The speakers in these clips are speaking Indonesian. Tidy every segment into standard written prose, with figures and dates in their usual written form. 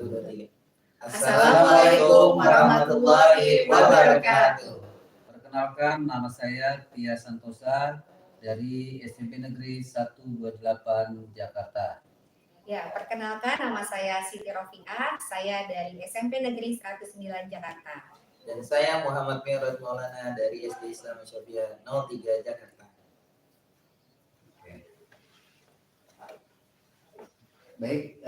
2, 3. Assalamualaikum warahmatullahi wabarakatuh. Perkenalkan, nama saya Tia Santosa dari SMP Negeri 128 Jakarta. Ya, perkenalkan nama saya Siti Rofiah, saya dari SMP Negeri 109 Jakarta. Dan saya Muhammad Mirad Maulana dari SD Islam Syafia 03 Jakarta. Baik,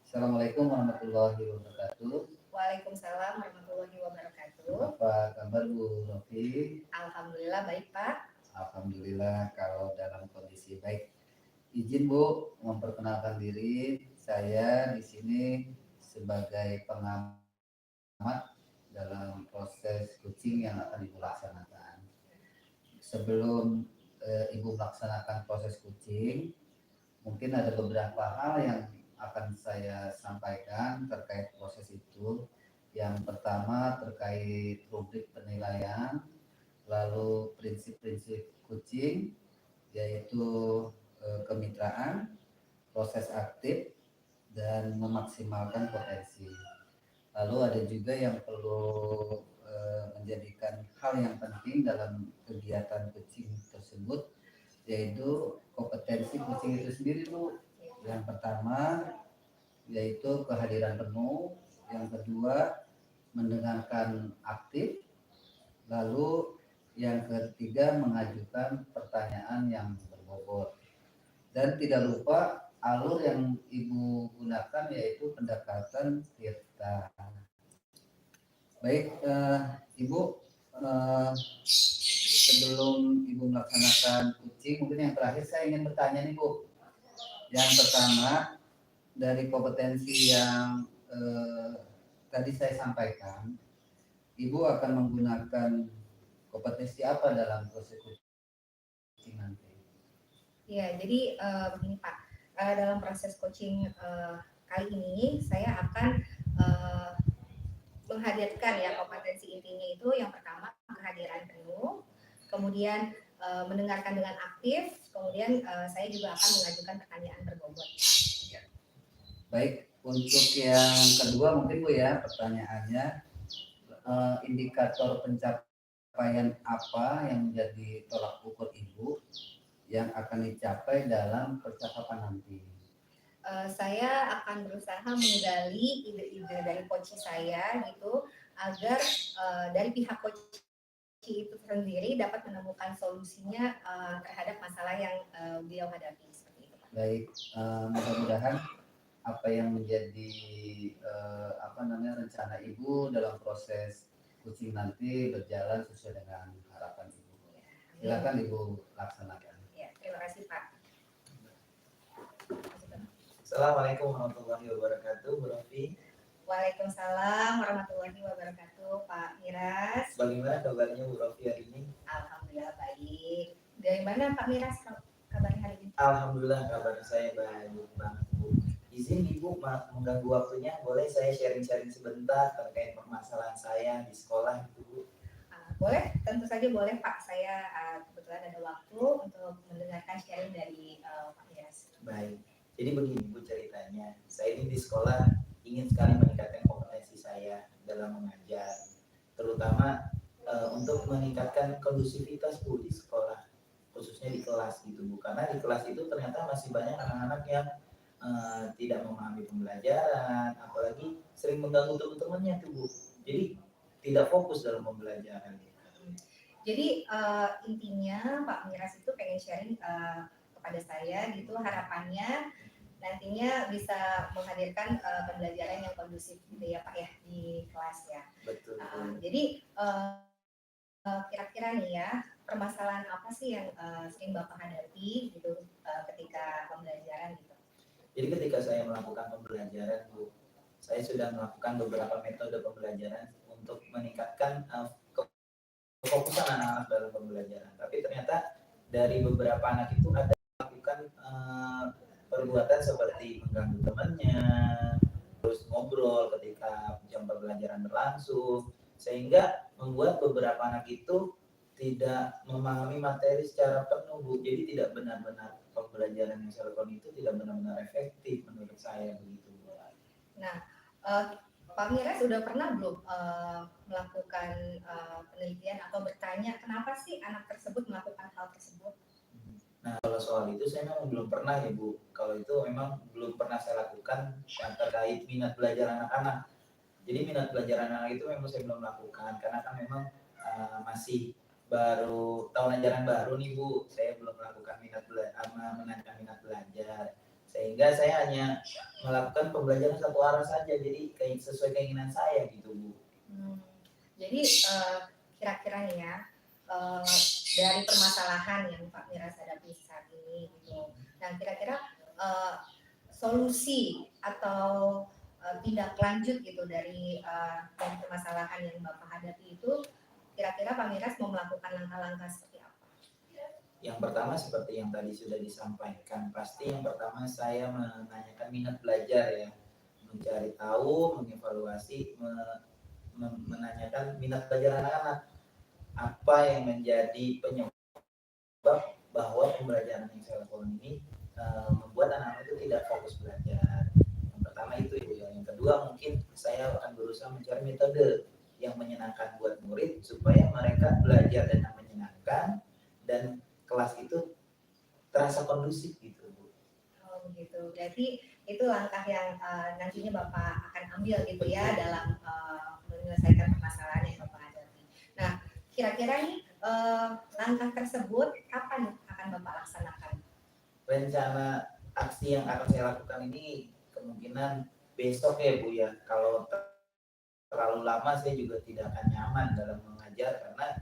Assalamualaikum warahmatullahi wabarakatuh. Waalaikumsalam warahmatullahi wabarakatuh. Apa kabar Bu Rofi? Alhamdulillah baik Pak. Alhamdulillah kalau dalam kondisi baik. Izin Bu memperkenalkan diri, saya di sini sebagai pengamat dalam proses coaching yang akan Ibu laksanakan. Sebelum Ibu melaksanakan proses coaching, mungkin ada beberapa hal yang akan saya sampaikan terkait proses itu. Yang pertama terkait rubrik penilaian, lalu prinsip-prinsip coaching, yaitu kemitraan, proses aktif, dan memaksimalkan potensi. Lalu ada juga yang perlu menjadikan hal yang penting dalam kegiatan coaching tersebut, yaitu kompetensi coaching itu sendiri Bu. Yang pertama yaitu kehadiran penuh, yang kedua mendengarkan aktif, lalu yang ketiga mengajukan pertanyaan yang berbobot. Dan tidak lupa alur yang Ibu gunakan yaitu pendekatan tirta. Baik, Ibu, sebelum Ibu melaksanakan coaching, mungkin yang terakhir saya ingin bertanya nih Bu. Yang pertama, dari kompetensi yang tadi saya sampaikan, Ibu akan menggunakan kompetensi apa dalam proses coaching nanti? Ya, jadi begini Pak, dalam proses coaching kali ini saya akan menghadirkan ya kompetensi intinya itu yang pertama kehadiran penuh, kemudian mendengarkan dengan aktif, kemudian saya juga akan mengajukan pertanyaan berbobot. Ya. Baik, untuk yang kedua mungkin Bu ya pertanyaannya, indikator pencapaian apa yang menjadi tolak ukur Ibu yang akan dicapai dalam percakapan nanti? Saya akan berusaha menggali ide-ide dari coach saya gitu agar dari pihak coach itu sendiri dapat menemukan solusinya terhadap masalah yang beliau hadapi seperti itu. Baik, mudah-mudahan apa yang menjadi rencana Ibu dalam proses coaching nanti berjalan sesuai dengan harapan Ibu. Silakan Ibu laksanakan. Ya, terima kasih Pak. Assalamualaikum warahmatullahi wabarakatuh, Bu Rofi. Waalaikumsalam warahmatullahi wabarakatuh, Pak Miras. Bagaimana kabarnya Bu Rofi hari ini? Alhamdulillah baik. Dari mana Pak Miras kabarnya hari ini? Alhamdulillah kabar saya baik banget Bu. Izin Ibu mengganggu waktunya, boleh saya sharing-sharing sebentar terkait permasalahan saya di sekolah itu Bu? Boleh, tentu saja boleh Pak. Saya kebetulan ada waktu untuk mendengarkan sharing dari Pak Miras. Baik, jadi begini Bu ceritanya. Saya ini di sekolah ingin sekali meningkatkan kompetensi saya dalam mengajar, terutama untuk meningkatkan kondusivitas Bu di sekolah, khususnya di kelas gitu Bu. Karena di kelas itu ternyata masih banyak anak-anak yang tidak memahami pembelajaran, apalagi sering mengganggu teman-temannya tuh Bu. Jadi tidak fokus dalam pembelajaran. Jadi intinya Pak Miras itu pengen sharing kepada saya gitu, harapannya nantinya bisa menghadirkan pembelajaran yang kondusif gitu ya Pak ya di kelas ya. Betul. Jadi kira-kira nih ya, permasalahan apa sih yang sering Bapak hadapi gitu ketika pembelajaran gitu? Jadi ketika saya melakukan pembelajaran Bu, saya sudah melakukan beberapa metode pembelajaran untuk meningkatkan kefokusan anak-anak dalam pembelajaran. Tapi ternyata dari beberapa anak itu ada melakukan perbuatan seperti mengganggu temannya, terus ngobrol ketika jam pembelajaran berlangsung, sehingga membuat beberapa anak itu tidak memahami materi secara penuh Bu. Jadi tidak benar-benar pembelajaran yang saya lakukan itu tidak benar-benar efektif menurut saya begitu Bu. Nah, Eh, Pak Mira sudah pernah belum melakukan penelitian atau bertanya kenapa sih anak tersebut melakukan hal tersebut? Nah, kalau soal itu saya memang belum pernah ya Bu. Kalau itu memang belum pernah saya lakukan yang terkait minat belajar anak-anak. Jadi minat belajar anak-anak itu memang saya belum lakukan karena kan memang masih baru tahun ajaran baru nih Bu. Saya belum melakukan menanyakan minat belajar. Sehingga saya hanya melakukan pembelajaran satu arah saja. Jadi sesuai keinginan saya gitu Bu. Jadi kira-kira nih ya, dari permasalahan yang Pak Miras hadapi saat ini gitu. Nah, kira-kira solusi atau tindak lanjut gitu dari permasalahan yang Bapak hadapi itu, kira-kira Pak Miras mau melakukan langkah-langkah seperti apa? Yang pertama seperti yang tadi sudah disampaikan, pasti yang pertama saya menanyakan minat belajar ya, mencari tahu, mengevaluasi, menanyakan minat belajar anak-anak. Apa yang menjadi penyebab bahwa pembelajaran yang saya lakukan ini membuat anak-anak itu tidak fokus belajar. Yang pertama itu ya. Yang kedua mungkin saya akan berusaha mencari metode yang menyenangkan buat murid supaya mereka belajar dengan menyenangkan dan kelas itu terasa kondusif gitu Bu. Oh begitu. Berarti itu langkah yang nantinya Bapak akan ambil gitu ya dalam menyelesaikan permasalahan yang Bapak hadapi. Nah, kira-kira nih langkah tersebut kapan akan Bapak laksanakan? Rencana aksi yang akan saya lakukan ini kemungkinan besok ya Bu ya. Kalau terlalu lama saya juga tidak akan nyaman dalam mengajar karena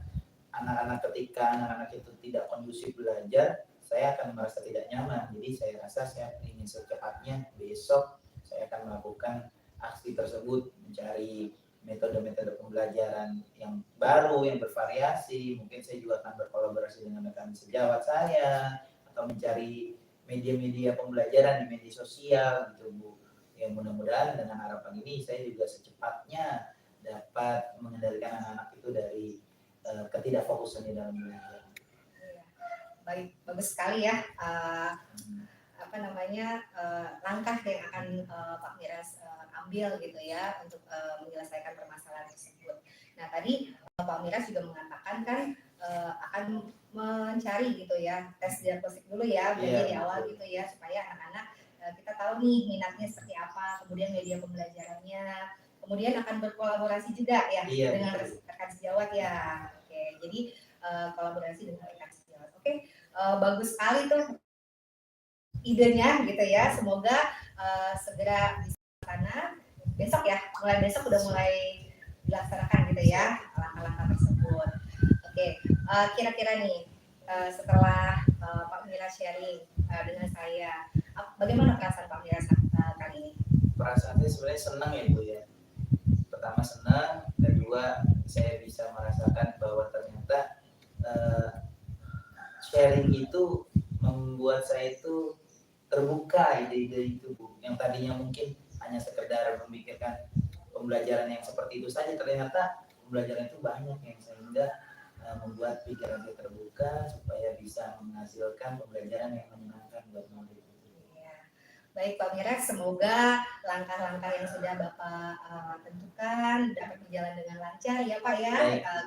ketika anak-anak itu tidak kondusif belajar, saya akan merasa tidak nyaman. Jadi saya rasa saya ingin secepatnya besok saya akan melakukan aksi tersebut, mencari metode-metode pembelajaran yang baru, yang bervariasi. Mungkin saya juga akan berkolaborasi dengan rekan sejawat saya atau mencari media-media pembelajaran di media sosial gitu Bu. Yang mudah-mudahan dengan harapan ini saya juga secepatnya dapat mengendalikan anak-anak itu dari ketidakfokusan di dalam belajar. Baik, bagus sekali ya. Langkah yang akan Pak Miras ambil gitu ya untuk menyelesaikan permasalahan tersebut. Nah tadi Pak Miras juga mengatakan kan akan mencari gitu ya tes diagnostik dulu ya, berarti di awal gitu ya supaya anak-anak kita tahu nih minatnya seperti apa, kemudian media pembelajarannya, kemudian akan berkolaborasi juga ya dengan rekan sejawat ya. Oke, jadi kolaborasi dengan rekan sejawat. Oke, bagus sekali tuh idenya gitu ya. Semoga segera dilaksanakan besok ya. Mulai besok udah mulai dilaksanakan gitu ya langkah-langkah tersebut. Oke, kira-kira nih setelah Pak Mira sharing dengan saya, bagaimana perasaan Pak Mira kali ini? Perasaannya sebenarnya senang ya Bu ya. Pertama senang, kedua saya bisa merasakan bahwa ternyata sharing itu membuat saya itu terbuka ide-ide itu Bu. Yang tadinya mungkin hanya sekedar memikirkan pembelajaran yang seperti itu saja, ternyata pembelajaran itu banyak yang sehingga membuat pikiran saya terbuka supaya bisa menghasilkan pembelajaran yang menyenangkan buat murid. Baik Pak Mira, semoga langkah-langkah yang sudah Bapak tentukan dapat berjalan dengan lancar ya Pak ya.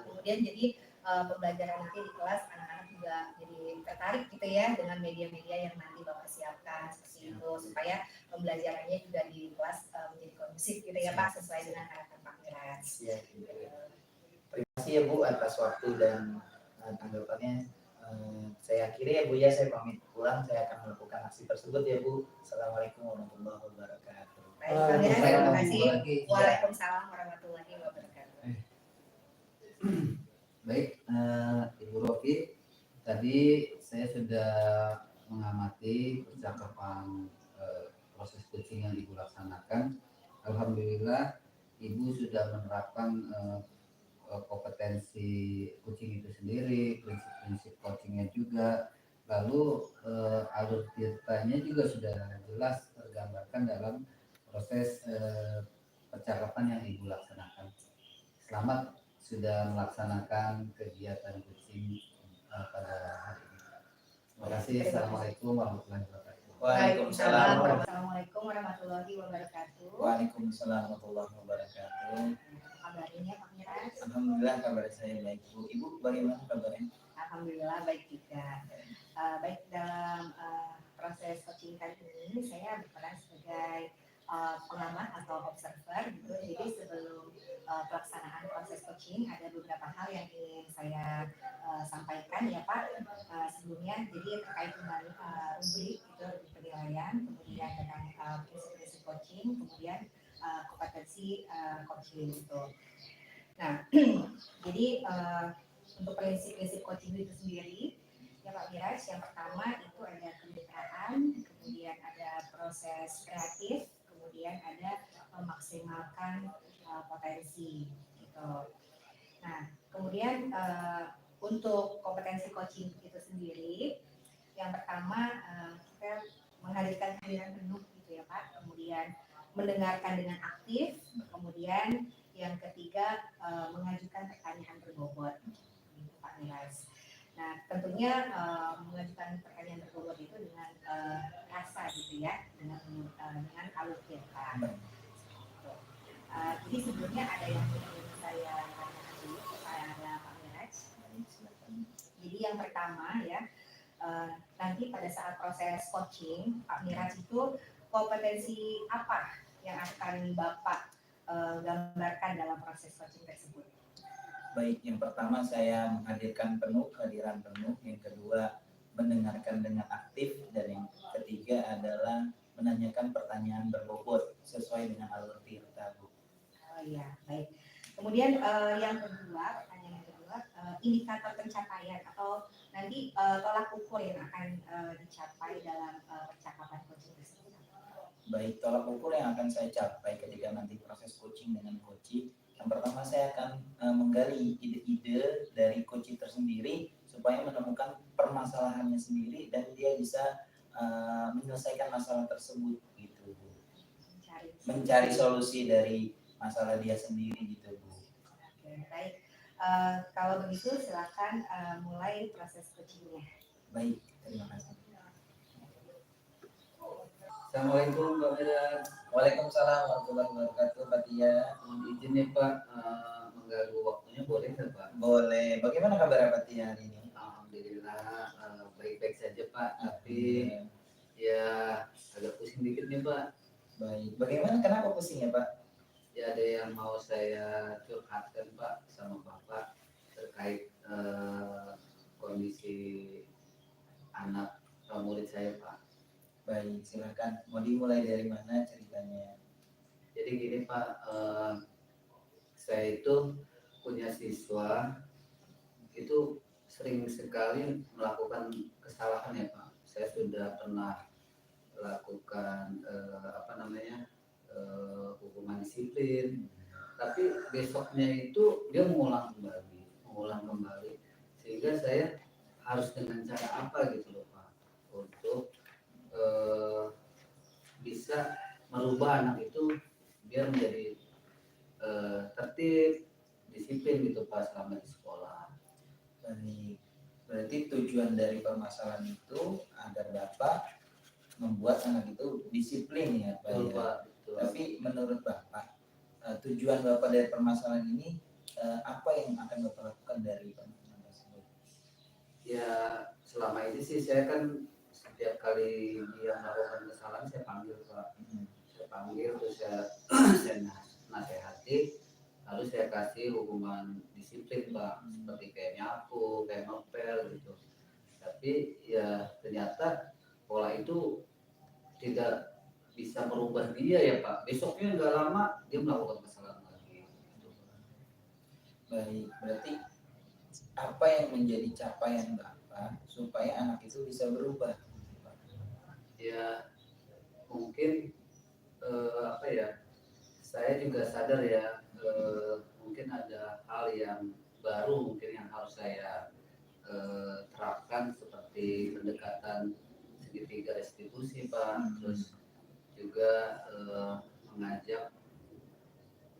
Kemudian jadi pembelajaran nanti di kelas anak-anak juga jadi tertarik gitu ya dengan media-media yang nanti Bapak siapkan seperti itu supaya pembelajarannya juga di kelas menjadi kondusif gitu ya Pak sesuai dengan harapan Pak Mira. Terima kasih ya Bu atas waktu dan tanggapannya. Saya akhiri ya Bu ya, saya pamit pulang, saya akan melakukan aksi tersebut ya Bu. Assalamualaikum warahmatullahi wabarakatuh. Baik, Pak Mira, terima kasih. Waalaikumsalam warahmatullahi wabarakatuh. Baik, Ibu Rofi, tadi saya sudah mengamati percakapan proses coaching yang Ibu laksanakan. Alhamdulillah, Ibu sudah menerapkan kompetensi coaching itu sendiri, prinsip-prinsip coachingnya juga, lalu alur ceritanya juga sudah jelas tergambarkan dalam proses percakapan yang Ibu laksanakan. Selamat sudah melaksanakan kegiatan coaching pada hari ini. Terima kasih. Assalamualaikum warahmatullahi wabarakatuh. Waalaikumsalam. Assalamualaikum warahmatullahi wabarakatuh. Waalaikumsalam warahmatullahi wabarakatuh. Kabarnya Pak Miras? Alhamdulillah kabar saya baik Bu. Ibu bagaimana kabarnya? Alhamdulillah baik juga. Baik dalam proses coaching kali ini saya berperan sebagai pengamat atau observer gitu. Jadi sebelum pelaksanaan proses coaching ada beberapa hal yang ingin saya sampaikan ya Pak. Sebelumnya jadi terkait dengan rubrik itu penilaian, kemudian tentang prinsip-prinsip coaching, kemudian kompetensi coaching gitu. Nah, jadi untuk prinsip-prinsip coaching itu sendiri, ya Pak Miraj, yang pertama itu ada kemitraan, kemudian ada proses kreatif, kemudian ada memaksimalkan potensi, gitu. Nah, kemudian untuk kompetensi coaching itu sendiri, yang pertama kita menghadirkan kehadiran penuh, gitu ya Pak. Kemudian mendengarkan dengan aktif, kemudian yang ketiga mengajukan pertanyaan berbobot, gitu Pak Miras. Nah tentunya mengajukan pertanyaan berbobot itu dengan rasa gitu ya, dengan alur Pak. Jadi sebelumnya ada yang ingin saya tanyakan dulu kepada Pak Miras. Jadi yang pertama ya, nanti pada saat proses coaching Pak Miras itu kompetensi apa yang akan Bapak gambarkan dalam proses coaching tersebut? Baik, yang pertama saya menghadirkan kehadiran penuh, yang kedua mendengarkan dengan aktif, dan yang ketiga adalah menanyakan pertanyaan berbobot sesuai dengan alur tirta, Bu. Oh iya, baik. Kemudian yang kedua, pertanyaan yang kedua, indikator pencapaian atau nanti tolak ukur yang akan dicapai dalam percakapan coaching tersebut. Baik, tolak ukur yang akan saya capai ketika nanti proses coaching dengan coaching, yang pertama saya akan menggali ide-ide dari coaching tersendiri supaya menemukan permasalahannya sendiri dan dia bisa menyelesaikan masalah tersebut gitu, Bu. Mencari solusi dari masalah dia sendiri gitu, Bu. Oke, baik. Kalau begitu silakan mulai proses coachingnya. Baik, terima kasih. Assalamualaikum Pak Miras. Waalaikumsalam warahmatullahi wabarakatuh, Pak Tia. Mohon izin nih Pak, mengganggu waktunya boleh nggak Pak? Boleh. Bagaimana kabar Pak Tia hari ini? Alhamdulillah baik-baik saja Pak, tapi ya agak pusing dikit nih Pak. Baik. Bagaimana? Kenapa pusingnya Pak? Ya ada yang mau saya curhatkan Pak sama Bapak terkait kondisi anak murid saya Pak. Baik, silakan. Mau dimulai dari mana ceritanya? Jadi gini Pak, saya itu punya siswa itu sering sekali melakukan kesalahan ya Pak. Saya sudah pernah lakukan hukuman disiplin, tapi besoknya itu dia mengulang kembali, sehingga saya harus dengan cara apa gitu loh Pak untuk bisa merubah anak itu biar menjadi tertib, disiplin gitu Pak selama di sekolah. Baik. Berarti tujuan dari permasalahan itu agar Bapak membuat anak itu disiplin ya Pak. Betul, Ya? Pak. Betul. Tapi menurut Bapak, tujuan Bapak dari permasalahan ini apa yang akan Bapak lakukan dari permasalahan tersebut? Ya selama ini sih saya kan setiap kali dia melakukan kesalahan saya panggil Pak. Saya panggil terus saya nasihati, lalu saya kasih hukuman disiplin Pak, seperti kayak nyapu, kayak ngepel gitu. Tapi ya ternyata pola itu tidak bisa merubah dia ya Pak. Besoknya nggak lama dia melakukan kesalahan lagi. Gitu. Baik, berarti apa yang menjadi capaian Bapak supaya anak itu bisa berubah? Ya mungkin saya juga sadar ya mungkin ada hal yang baru mungkin yang harus saya terapkan seperti pendekatan segitiga restitusi Pak, terus juga mengajak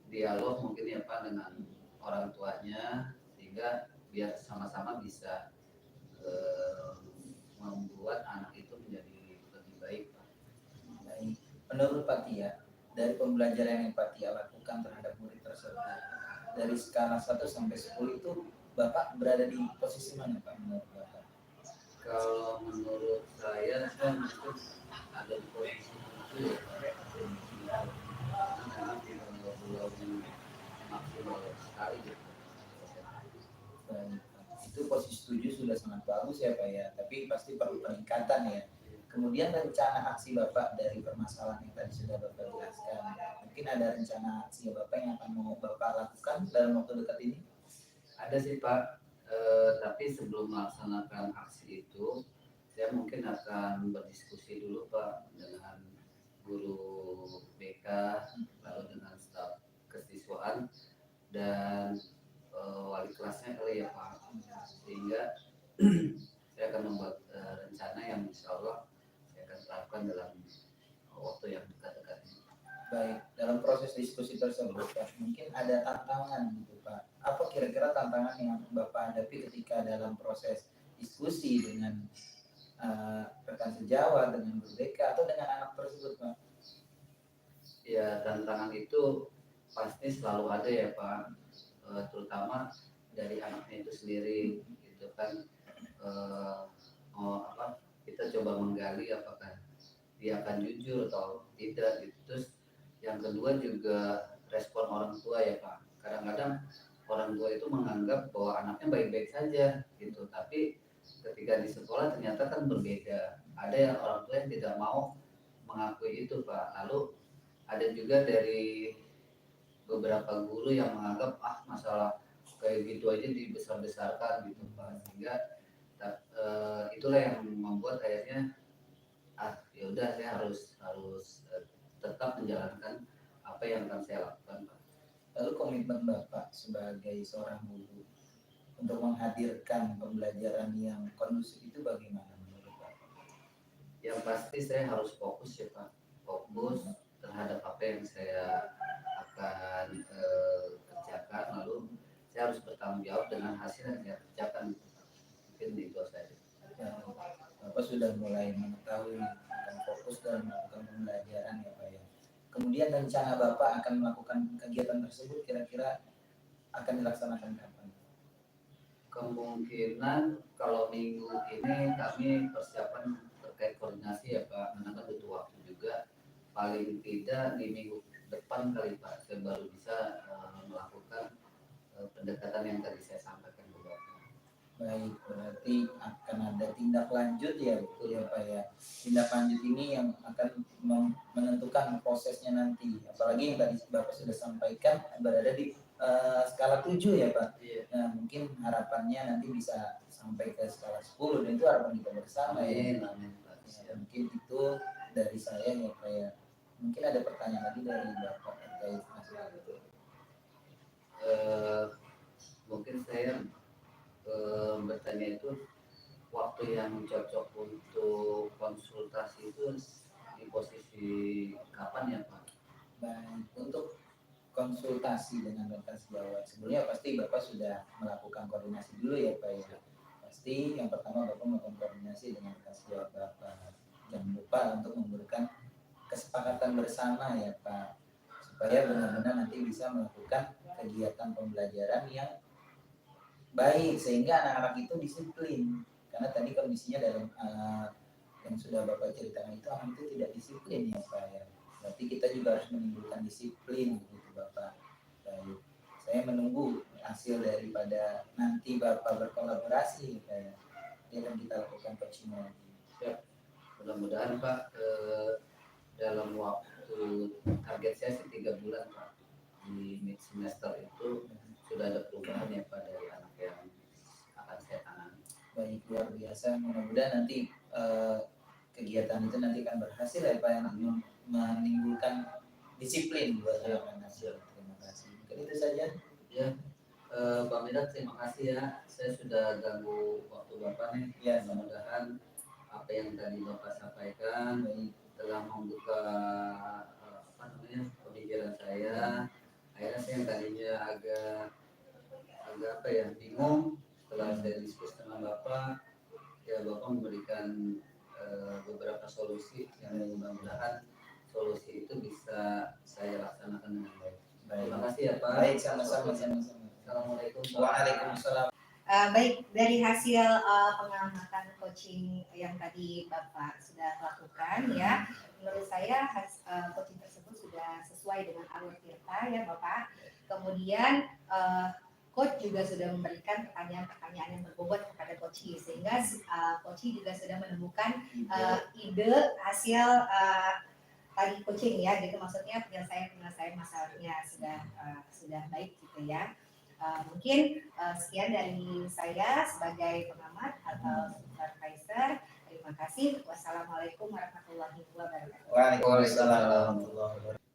dialog mungkin ya Pak dengan orang tuanya sehingga biar sama-sama bisa membuat anak itu menjadi lebih baik Pak. menurut Pak Tia, dari pembelajaran yang Pak Tia lakukan terhadap murid tersebut, dari skala 1 sampai 10 itu Bapak berada di posisi mana Pak menurut Bapak? Kalau menurut saya mungkin ada di posisi itu ya, karena memang belum maksimal sekali gitu. Baik, Pak. Itu posisi 7 sudah sangat bagus ya Pak ya, tapi pasti perlu peningkatan ya. Kemudian rencana aksi Bapak dari permasalahan yang tadi sudah Bapak jelaskan, mungkin ada rencana aksi Bapak yang akan mau Bapak lakukan dalam waktu dekat ini? Ada sih Pak, tapi sebelum melaksanakan aksi itu, saya mungkin akan berdiskusi dulu Pak dengan guru BK, lalu dengan staf kesiswaan dan wali kelasnya kali ya Pak, sehingga saya akan membuat rencana yang insya Allah saya akan terapkan dalam waktu yang dekat-dekat ini. Baik, dalam proses diskusi tersebut Pak, mungkin ada tantangan gitu Pak. Apa kira-kira tantangan yang Bapak hadapi ketika dalam proses diskusi dengan rekan sejawat, dengan guru BK atau dengan anak tersebut Pak? Ya tantangan itu pasti selalu ada ya Pak, terutama dari anaknya itu sendiri gitu kan. Kita coba menggali apakah dia akan jujur atau tidak gitu. Terus yang kedua juga respon orang tua ya Pak, kadang-kadang orang tua itu menganggap bahwa anaknya baik-baik saja gitu, tapi ketika di sekolah ternyata kan berbeda. Ada yang orang tua yang tidak mau mengakui itu Pak. Lalu ada juga dari beberapa guru yang menganggap masalah kayak gitu aja dibesar-besarkan gitu Pak, sehingga itulah yang membuat akhirnya ya udah saya harus tetap menjalankan apa yang akan saya lakukan Pak. Lalu komitmen Bapak sebagai seorang guru untuk menghadirkan pembelajaran yang kondusif itu bagaimana menurut Bapak? Yang pasti saya harus fokus ya Pak, fokus terhadap apa yang saya akan kerjakan, lalu saya harus bertanggung jawab dengan hasil yang saya kerjakan. Mungkin itu saja. Ya, Bapak sudah mulai mengetahui akan fokus dalam melakukan pembelajaran ya Pak ya. Kemudian rencana Bapak akan melakukan kegiatan tersebut kira-kira akan dilaksanakan kapan? Kemungkinan kalau minggu ini kami persiapan terkait koordinasi ya Pak, karena kan butuh waktu juga. Paling tidak di minggu depan kali Pak, saya baru bisa melakukan pendekatan yang tadi saya sampaikan ke Bapak. Baik, berarti akan ada tindak lanjut ya, betul ya Pak ya. Tindak lanjut ini yang akan menentukan prosesnya nanti. Apalagi yang tadi Bapak sudah sampaikan berada di skala 7 ya Pak. Iya. Nah, mungkin harapannya nanti bisa sampai ke skala 10 dan itu harapan kita bersama ya. Amin. Ya, mungkin itu dari saya ya Pak ya. Mungkin ada pertanyaan lagi dari Bapak terkait masalah itu. Mungkin saya bertanya itu waktu yang cocok untuk konsultasi itu di posisi kapan ya Pak? Baik, untuk konsultasi dengan rekan sejawat sebelumnya pasti Bapak sudah melakukan koordinasi dulu ya Pak ya. Pasti yang pertama Bapak melakukan koordinasi dengan rekan sejawat Bapak. Jangan lupa untuk memberikan kesepakatan bersama ya Pak, supaya benar-benar nanti bisa melakukan kegiatan pembelajaran yang baik sehingga anak-anak itu disiplin. Karena tadi kondisinya dalam yang sudah Bapak ceritakan itu anak itu tidak disiplin ya Pak ya. Berarti kita juga harus menimbulkan disiplin gitu Bapak. Baik. Saya menunggu hasil daripada nanti Bapak berkolaborasi kayak yang kita lakukan coaching lagi. Ya, mudah-mudahan Pak dalam waktu target saya sih 3 bulan Pak, di mid semester itu sudah ada perubahan ya Pak dari anak yang akan saya tangani. Baik, luar biasa. Mudah-mudahan nanti kegiatan itu nanti akan berhasil ya Pak yang menimbulkan disiplin buat anak-anak. Terima kasih. Mungkin itu saja. Ya, Pak Mirat terima kasih ya. Saya sudah ganggu waktu Bapak nih. Ya, Mudah-mudahan apa yang tadi Bapak sampaikan telah membuka pemikiran saya. Akhirnya saya yang tadinya agak bingung, setelah saya diskusi dengan Bapak, ya Bapak memberikan beberapa solusi yang mudah-mudahan solusi itu bisa saya laksanakan dengan baik. Baik. Terima kasih ya Pak. Baik, sama-sama. Assalamualaikum. Waalaikumsalam. Baik, dari hasil pengamatan coaching yang tadi Bapak sudah lakukan ya, menurut saya coaching tersebut sudah sesuai dengan alur Tirta ya Bapak. Kemudian coach juga sudah memberikan pertanyaan-pertanyaan yang berbobot kepada coach, sehingga coach juga sudah menemukan ide hasil tadi coaching ya, gitu maksudnya penyelesaian masalahnya sudah baik gitu ya. Mungkin sekian dari saya sebagai pengamat atau supervisor. Terima kasih. Wassalamualaikum warahmatullahi wabarakatuh. Waalaikumsalam.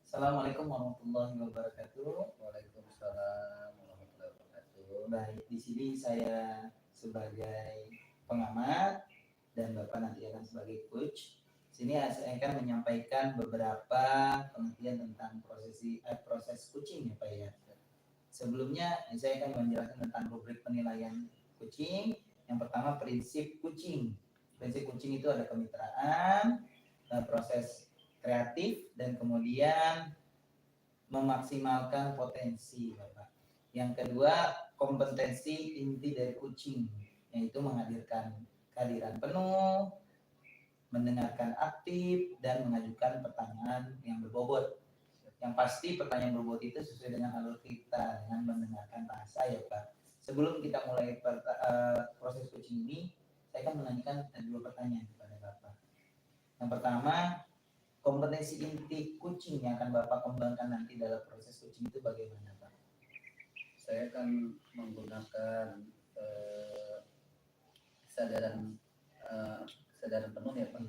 Assalamualaikum warahmatullahi wabarakatuh. Waalaikumsalam warahmatullahi wabarakatuh. Baik, di sini saya sebagai pengamat dan Bapak nanti akan sebagai coach. Sini saya akan menyampaikan beberapa pengertian tentang proses coaching ya Pak ya. Sebelumnya saya akan menjelaskan tentang rubrik penilaian coaching. Yang pertama prinsip coaching. Prinsip coaching itu ada kemitraan, proses kreatif, dan kemudian memaksimalkan potensi Bapak. Yang kedua kompetensi inti dari coaching, yaitu menghadirkan kehadiran penuh, mendengarkan aktif, dan mengajukan pertanyaan yang berbobot. Yang pasti pertanyaan berbobot itu sesuai dengan alur kita, dengan mendengarkan bahasa ya Pak. Sebelum kita mulai proses coaching ini, saya akan menanyakan dua pertanyaan kepada Bapak. Yang pertama, kompetensi inti coaching yang akan Bapak kembangkan nanti dalam proses coaching itu bagaimana Pak? Saya akan menggunakan kesadaran penuh ya Pak,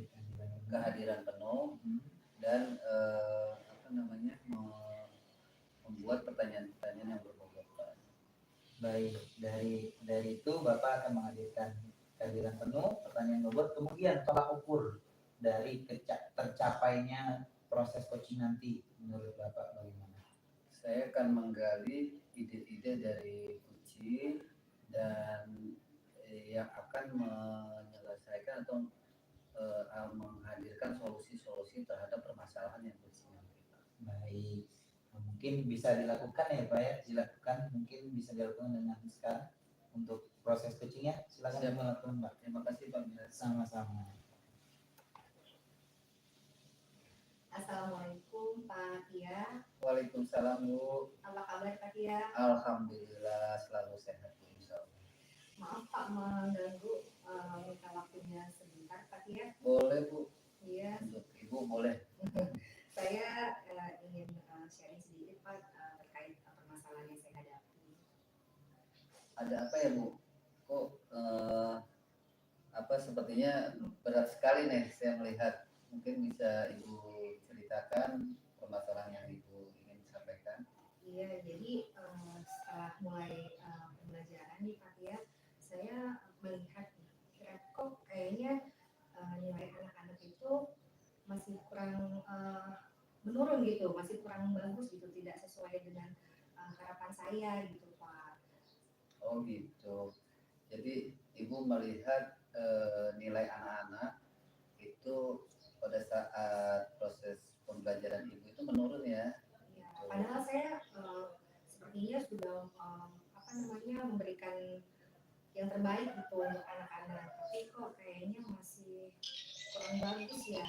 kehadiran penuh, dan membuat pertanyaan-pertanyaan yang berbobot. Baik, dari itu Bapak akan menghadirkan kehadiran penuh, pertanyaan bobot, kemudian tolak ukur dari tercapainya proses coaching nanti menurut Bapak bagaimana? Saya akan menggali ide-ide dari coaching dan yang akan menyelesaikan atau menghadirkan solusi-solusi terhadap permasalahan yang coaching. Baik, mungkin bisa dilakukan ya Pak ya, mungkin bisa dilakukan dengan sekarang untuk proses coachingnya. Silakan dilakukan Pak. Terima kasih Pak. Sama-sama. Assalamualaikum Pak Tia. Waalaikumsalam Bu. Apa kabar Pak Tia? Alhamdulillah selalu sehat Bu. Maaf Pak mengganggu, minta waktunya sebentar Pak Tia. Boleh Bu. Iya. Untuk Ibu boleh. Saya ingin sharing sedikit Pak terkait permasalahan yang saya hadapi. Ada apa ya Bu? Kok sepertinya berat sekali nih saya melihat. Mungkin bisa Ibu ceritakan permasalahan yang Ibu ingin sampaikan. Iya, jadi setelah mulai pembelajaran nih Pak ya, saya melihat kok kayaknya nilai anak-anak itu masih kurang menurun gitu, masih kurang bagus gitu, tidak sesuai dengan harapan saya gitu Pak. Oh gitu. Jadi Ibu melihat nilai anak-anak itu pada saat proses pembelajaran Ibu itu menurun ya? Ya, padahal saya sepertinya sudah memberikan yang terbaik gitu untuk anak-anak, tapi kok kayaknya masih kurang bagus ya.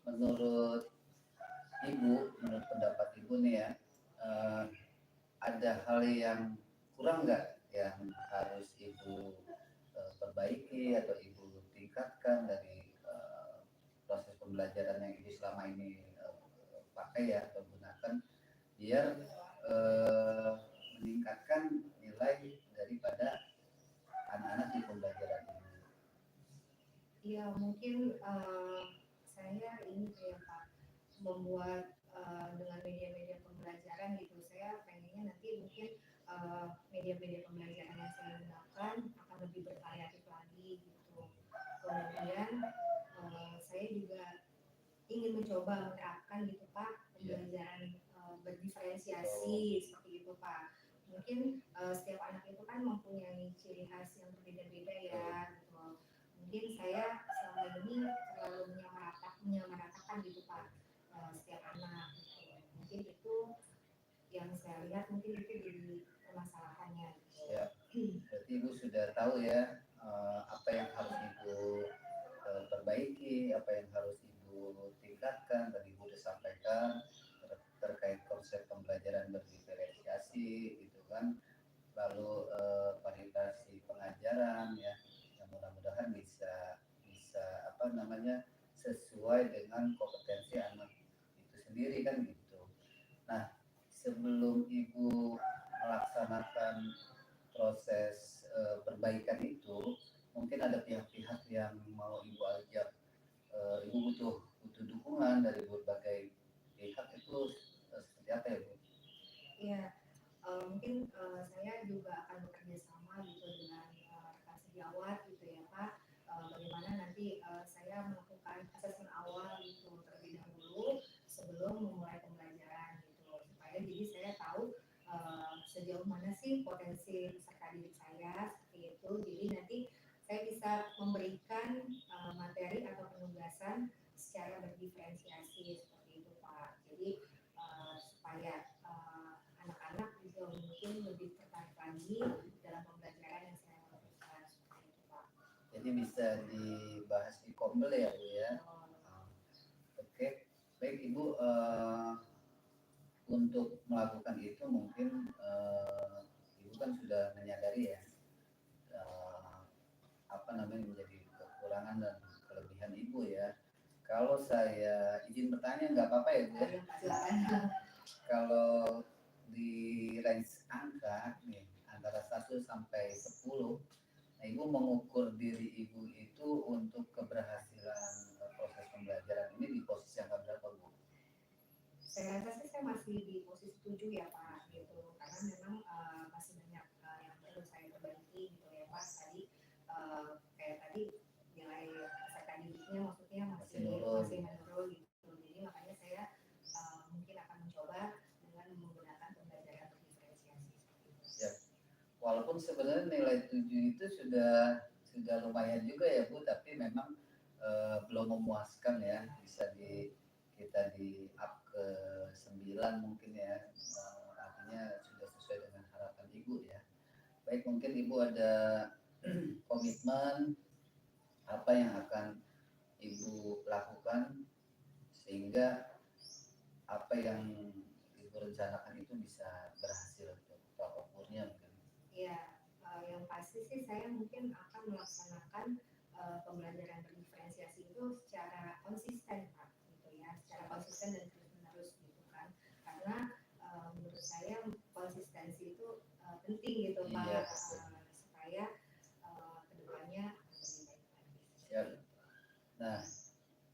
Menurut pendapat Ibu nih ya, ada hal yang kurang nggak yang harus Ibu perbaiki atau Ibu tingkatkan dari proses pembelajaran yang Ibu selama ini pakai ya atau gunakan biar meningkatkan nilai daripada anak-anak di pembelajaran ini? Ya mungkin saya ini kayak Pak membuat dengan media-media pembelajaran gitu, saya pengennya nanti mungkin media-media pembelajaran yang saya gunakan akan lebih bervariatif lagi gitu. Kemudian saya juga ingin mencoba menerapkan gitu Pak pembelajaran berdiferensiasi seperti itu Pak. Mungkin setiap anak itu kan mempunyai ciri khas yang berbeda-beda ya gitu. mungkin saya selama ini terlalu menyamaratakan gitu Pak, setiap anak gitu. Mungkin itu yang saya lihat, mungkin itu jadi permasalahannya gitu. Siap. Berarti Ibu sudah tahu ya apa yang harus Ibu perbaiki, apa yang harus Ibu tingkatkan. Tadi Ibu sudah sampaikan terkait konsep pembelajaran berdiferensiasi gitu kan, lalu variasi pengajaran ya, yang mudah-mudahan bisa bisa apa namanya sesuai dengan kompetensi anak itu sendiri kan gitu. Nah, sebelum Ibu melaksanakan proses perbaikan itu, mungkin ada pihak-pihak yang mau Ibu ajak, Ibu butuh dukungan dari berbagai pihak itu seperti apa ya Bu? Iya, mungkin saya juga akan bekerja sama gitu dengan rekan sejawat gitu ya Pak. Bagaimana nanti saya melakukan asesmen awal gitu terlebih dahulu sebelum memulai pembelajaran gitu, supaya jadi saya tahu sejauh mana sih potensi peserta didik saya seperti itu. Jadi nanti saya bisa memberikan materi atau penugasan secara berdiferensiasi seperti itu Pak. Jadi supaya anak-anak juga mungkin lebih tertarik lagi dalam pembelajaran yang saya lakukan seperti itu Pak. Jadi bisa dibahas di Kombel ya Bu ya. Oke, baik Ibu, untuk melakukan itu mungkin Ibu kan sudah menyadari ya apa namanya menjadi kekurangan dan kelebihan Ibu ya. Kalau saya izin bertanya nggak apa-apa ya Bu ya? Kalau di range angka nih antara 1 sampai 10, nah Ibu mengukur diri Ibu itu untuk keberhasilan proses pembelajaran ini di posisi yang berapa Bu? Saya rasa sih saya masih di posisi 7 ya Pak gitu, karena memang masih banyak yang perlu saya perbaiki gitu ya Pak. Tadi kayak tadi nilai peserta didiknya maksudnya masih menurun gitu. Jadi makanya saya mungkin akan mencoba dengan menggunakan pembelajaran berdiferensiasi seperti itu. Ya. Walaupun sebenarnya nilai 7 itu sudah lumayan juga ya Bu, tapi memang belum memuaskan ya, bisa kita di up ke 9 mungkin ya, artinya sudah sesuai dengan harapan Ibu ya. Baik, mungkin Ibu ada komitmen apa yang akan Ibu lakukan sehingga apa yang Ibu rencanakan itu bisa berhasil untuk Pak ukurnya mungkin. Ya, yang pasti sih saya mungkin akan melaksanakan pembelajaran berdiferensiasi itu secara konsisten Pak, gitu ya, secara konsisten dan terus menerus gitu kan, karena menurut saya konsistensi itu penting gitu Pak, Iya, supaya kedepannya lebih baik lagi. siap. Nah,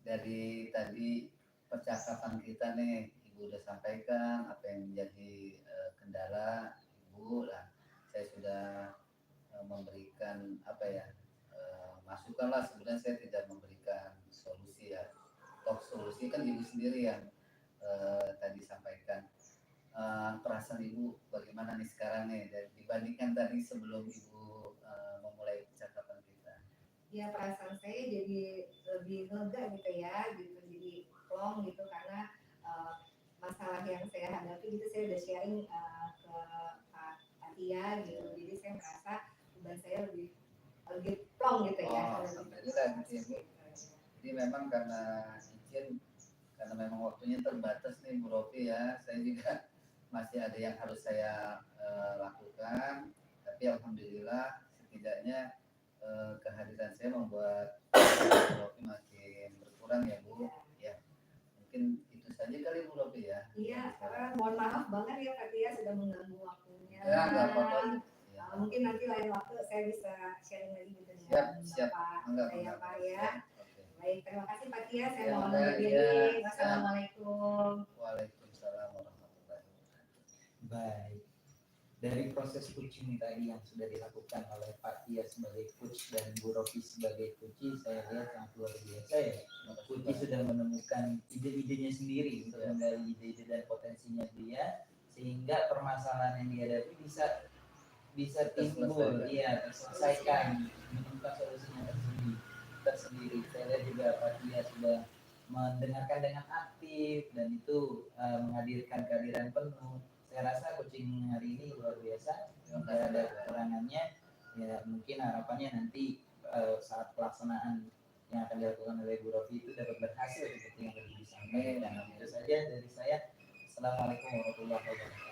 dari tadi percakapan kita nih, Ibu udah sampaikan apa yang menjadi kendala Ibu lah. Saya sudah memberikan apa ya, masukan lah. Sebenarnya saya tidak memberikan solusi ya. Toh solusi kan Ibu sendiri yang tadi sampaikan. Perasaan Ibu bagaimana nih sekarang nih dibandingkan tadi sebelum Ibu memulai percakapan kita? Ya, perasaan saya jadi lebih lega gitu ya, gitu, jadi plong gitu karena masalah yang saya hadapi itu saya udah sharing ke Pak Tia gitu, jadi saya merasa beban saya lebih plong gitu ya. Alhamdulillah gitu ya Bu. Jadi memang karena izin, karena memang waktunya terbatas nih Bu Rofi ya, saya juga masih ada yang harus saya lakukan, tapi alhamdulillah setidaknya kehadiran saya membuat Bu Rofi makin berkurang ya Bu. Ya, mungkin itu saja kali Bu Rofi ya. Iya, mohon maaf banget ya Pak Tia sudah mengganggu waktunya. Ya, nggak apa-apa. Ya. Mungkin nanti lain waktu saya bisa sharing lagi gitu Siap, dengan siap. Bapak saya Pak ya. Oke. Baik, terima kasih Pak Tia, saya Ya, mohon Mbak, undur ya. diri. Wassalamualaikum. Waalaikumsalam warahmatullahi wabarakatuh. Baik. Dari proses coaching tadi yang sudah dilakukan oleh Pak Tia sebagai coach dan Bu Rofi sebagai coach, saya lihat sangat luar biasa ya. Coach sudah menemukan ide-idenya sendiri untuk menggali ide-ide dan potensinya dia, sehingga permasalahan yang dihadapi bisa timbul, iya terselesaikan, menemukan solusinya tersendiri. tersendiri. Saya lihat juga Pak Dia sudah mendengarkan dengan aktif dan itu menghadirkan kehadiran penuh. Saya rasa coaching hari ini luar biasa. Tidak ada kekurangannya. Ya mungkin harapannya nanti saat pelaksanaan yang akan dilakukan oleh Bu Rofi itu dapat berhasil seperti yang tadi disampaikan. Dan itu saja dari saya. Assalamualaikum warahmatullahi wabarakatuh.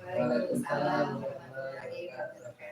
Waalaikumsalam warahmatullahi wabarakatuh.